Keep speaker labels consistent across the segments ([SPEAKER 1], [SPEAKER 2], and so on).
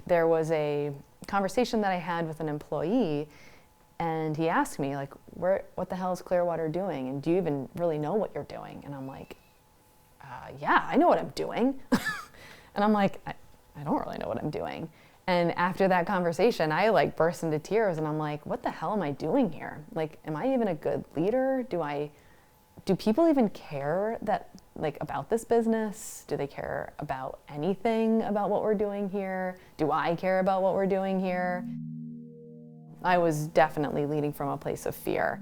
[SPEAKER 1] there was a conversation that I had with an employee, and he asked me, like, what the hell is Clearwater doing? And do you even really know what you're doing? And I'm like, yeah, I know what I'm doing. And I'm like, I don't really know what I'm doing. And after that conversation, I like burst into tears, and I'm like, what the hell am I doing here? Like, am I even a good leader? Do people even care about this business? Do they care about anything about what we're doing here? Do I care about what we're doing here? I was definitely leading from a place of fear.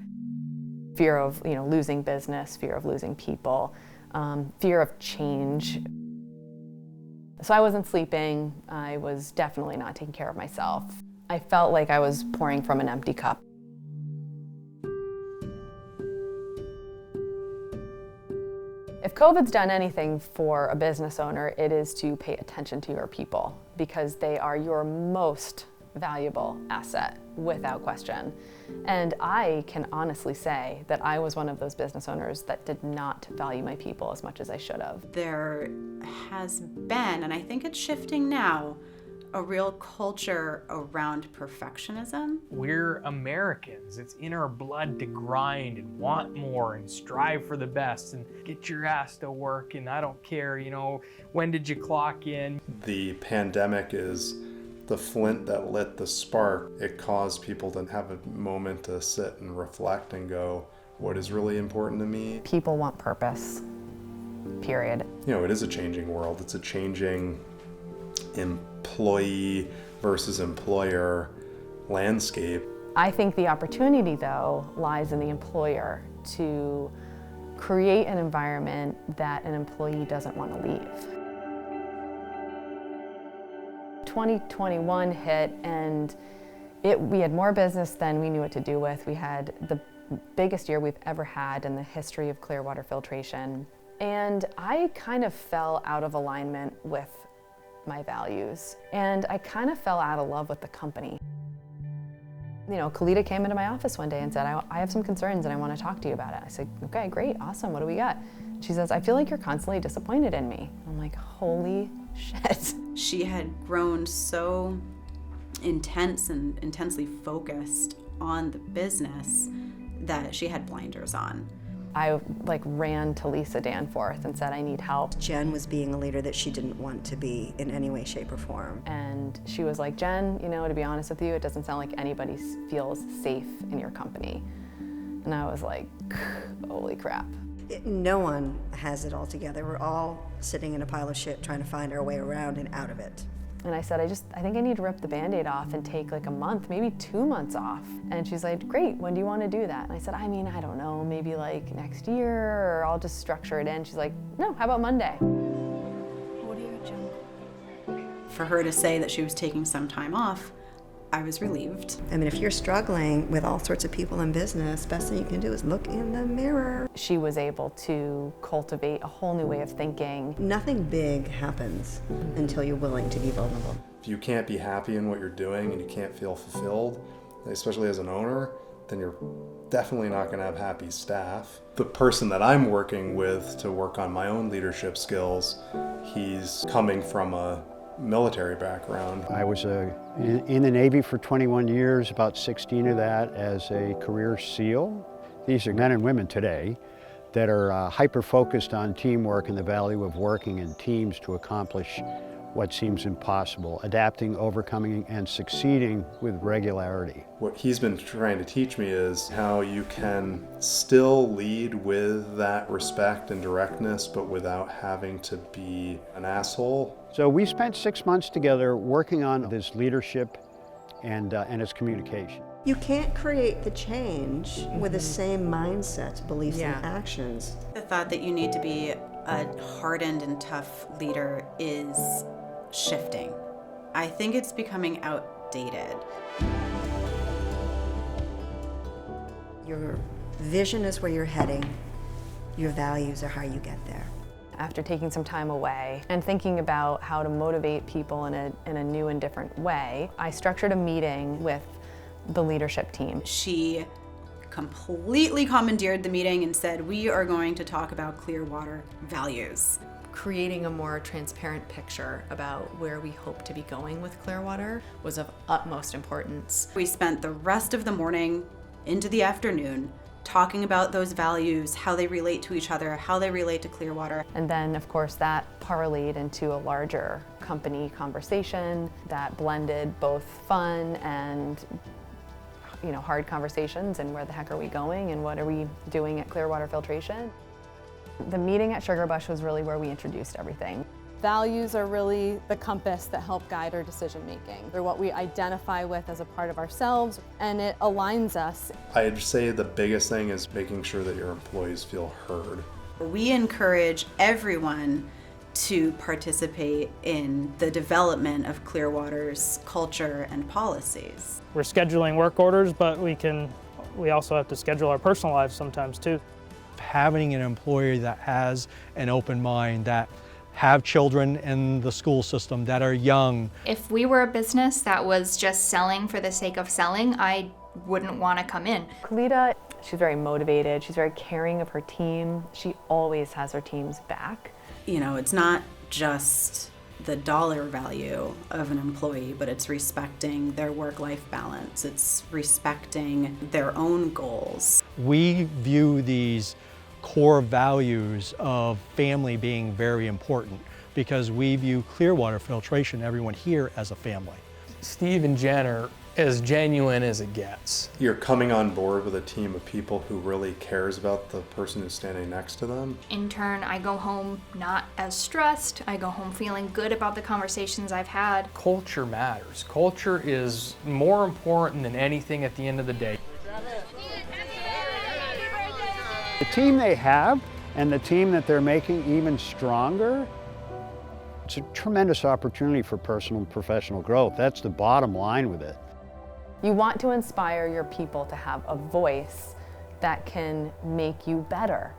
[SPEAKER 1] Fear of, losing business, fear of losing people, fear of change. So I wasn't sleeping. I was definitely not taking care of myself. I felt like I was pouring from an empty cup. If COVID's done anything for a business owner, it is to pay attention to your people, because they are your most valuable asset, without question. And I can honestly say that I was one of those business owners that did not value my people as much as I should have.
[SPEAKER 2] There has been, and I think it's shifting now, a real culture around perfectionism.
[SPEAKER 3] We're Americans. It's in our blood to grind and want more and strive for the best and get your ass to work, and I don't care, when did you clock in?
[SPEAKER 4] The pandemic is the flint that lit the spark. It caused people to have a moment to sit and reflect and go, what is really important to me?
[SPEAKER 1] People want purpose, period.
[SPEAKER 4] It is a changing world. It's a changing employee versus employer landscape.
[SPEAKER 1] I think the opportunity, though, lies in the employer to create an environment that an employee doesn't want to leave. 2021 hit, and we had more business than we knew what to do with. We had the biggest year we've ever had in the history of Clearwater filtration. And I kind of fell out of alignment with my values. And I kind of fell out of love with the company. Kalita came into my office one day and said, I have some concerns and I want to talk to you about it. I said, okay, great, awesome, what do we got? She says, I feel like you're constantly disappointed in me. I'm like, holy shit.
[SPEAKER 2] She had grown so intense and intensely focused on the business that she had blinders on.
[SPEAKER 1] I ran to Lisa Danforth and said, I need help.
[SPEAKER 5] Jen was being a leader that she didn't want to be in any way, shape, or form.
[SPEAKER 1] And she was like, Jen, to be honest with you, it doesn't sound like anybody feels safe in your company. And I was like, holy crap.
[SPEAKER 5] No one has it all together. We're all sitting in a pile of shit trying to find our way around and out of it.
[SPEAKER 1] And I said, I think I need to rip the Band-Aid off and take a month, maybe 2 months off. And she's like, great, when do you want to do that? And I said, I don't know, maybe next year, or I'll just structure it in. She's like, no, how about Monday?
[SPEAKER 5] What are your junk?
[SPEAKER 2] For her to say that she was taking some time off, I was relieved.
[SPEAKER 5] If you're struggling with all sorts of people in business, best thing you can do is look in the mirror.
[SPEAKER 1] She was able to cultivate a whole new way of thinking.
[SPEAKER 5] Nothing big happens until you're willing to be vulnerable.
[SPEAKER 4] If you can't be happy in what you're doing and you can't feel fulfilled, especially as an owner, then you're definitely not going to have happy staff. The person that I'm working with to work on my own leadership skills, he's coming from a military background.
[SPEAKER 6] I was in the Navy for 21 years, about 16 of that as a career SEAL. These are men and women today that are hyper-focused on teamwork and the value of working in teams to accomplish what seems impossible, adapting, overcoming, and succeeding with regularity.
[SPEAKER 4] What he's been trying to teach me is how you can still lead with that respect and directness, but without having to be an asshole.
[SPEAKER 6] So we spent 6 months together working on this leadership and its communication.
[SPEAKER 5] You can't create the change with the same mindset, beliefs, and actions.
[SPEAKER 2] The thought that you need to be a hardened and tough leader is shifting. I think it's becoming outdated.
[SPEAKER 5] Your vision is where you're heading. Your values are how you get there.
[SPEAKER 1] After taking some time away and thinking about how to motivate people in a new and different way, I structured a meeting with the leadership team.
[SPEAKER 2] She completely commandeered the meeting and said, we are going to talk about Clearwater values.
[SPEAKER 1] creating a more transparent picture about where we hope to be going with Clearwater was of utmost importance.
[SPEAKER 2] We spent the rest of the morning into the afternoon talking about those values, how they relate to each other, how they relate to Clearwater.
[SPEAKER 1] And then, of course, that parlayed into a larger company conversation that blended both fun and hard conversations, and where the heck are we going and what are we doing at Clearwater Filtration. The meeting at Sugarbush was really where we introduced everything.
[SPEAKER 7] Values are really the compass that help guide our decision making. They're what we identify with as a part of ourselves, and it aligns us.
[SPEAKER 4] I'd say the biggest thing is making sure that your employees feel heard.
[SPEAKER 2] We encourage everyone to participate in the development of Clearwater's culture and policies.
[SPEAKER 8] We're scheduling work orders, but we also have to schedule our personal lives sometimes too.
[SPEAKER 9] Having an employer that has an open mind, that have children in the school system, that are young.
[SPEAKER 10] If we were a business that was just selling for the sake of selling, I wouldn't want to come in.
[SPEAKER 1] Kalita, she's very motivated, she's very caring of her team. She always has her team's back.
[SPEAKER 2] It's not just the dollar value of an employee, but it's respecting their work-life balance. It's respecting their own goals.
[SPEAKER 9] We view these core values of family being very important because we view Clearwater Filtration, everyone here, as a family.
[SPEAKER 3] Steve and Jen are as genuine as it gets.
[SPEAKER 4] You're coming on board with a team of people who really cares about the person who's standing next to them.
[SPEAKER 10] In turn, I go home not as stressed. I go home feeling good about the conversations I've had.
[SPEAKER 3] Culture matters. Culture is more important than anything at the end of the day.
[SPEAKER 6] The team they have and the team that they're making even stronger, it's a tremendous opportunity for personal and professional growth. That's the bottom line with it.
[SPEAKER 1] You want to inspire your people to have a voice that can make you better.